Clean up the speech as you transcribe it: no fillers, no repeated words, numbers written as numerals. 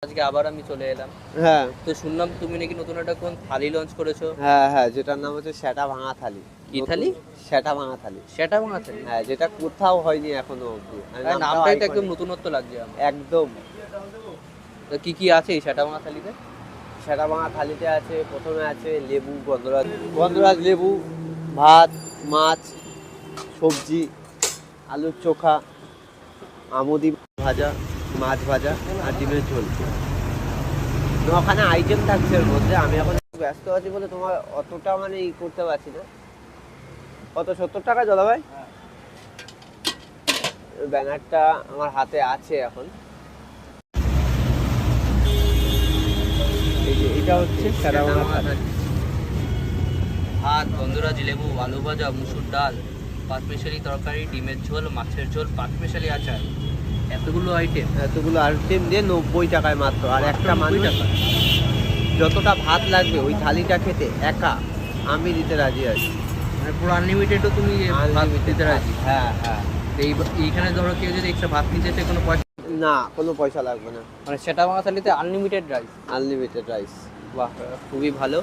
আজকে আবার আমি চলে এলাম। হ্যাঁ তো শুনলাম তুমি নাকি নতুন একটা কোন থালি লঞ্চ করেছো। হ্যাঁ হ্যাঁ, যেটার নাম হচ্ছে সেটা ভাঙা থালি। কি থালি? সেটা ভাঙা থালি। সেটা ভাঙা থালি? হ্যাঁ, যেটা কোথাও হয়নি এখনো অবধি। নামটাই তো একদম নতুনত্ব লাগছে আমার। একদম। তো কি কি আছে এই সেটা ভাঙা থালিতে? সেটা ভাঙা থালিতে আছে, প্রথমে আছে লেবু, গন্ধরাজ গন্ধরাজ লেবু, ভাত, মাছ, সবজি, আলুর চোখা, আমুদি ভাজা, মাছ ভাজা আর ডিমের ঝোল। ওখানে আইটেম থাকছে এর মধ্যে। আমি এখন একটু ব্যস্ত আছি বলে তোমার অতটা মানে ই করতে পারছি না। কত, 70 টাকা দাদা ভাই? ব্যানারটা আমার হাতে আছে এখন। এই যে এটা হচ্ছে সেটা ভাঙা থালি। ভাত, গন্ধরাজ লেবু, আলু ভাজা, মুসুর ডাল, পাঁচমিশালি তরকারি, ডিমের ঝোল, মাছের ঝোল, পাঁচমিশালি আচার, এতগুলো আইটেম। এতগুলো আইটেম দিয়ে 90 টাকায় মাত্র। আর একটা 90 মানুষ টাকা? যতটা ভাত লাগবে ওই থালিটা খেতে একা আমি দিতে রাজি আছি। মানে পুরো আনলিমিটেডও তুমি ভাত দিতে রাজি? হ্যাঁ হ্যাঁ। এইখানে ধরো কেউ যদি এক্সট্রা ভাত নিতে চায় কোনো পয়সা? না, কোনো পয়সা লাগবে না। মানে সেটা ভাঙা থালিতে আনলিমিটেড রাইস? Unlimited rice. বাহ, খুবই ভালো।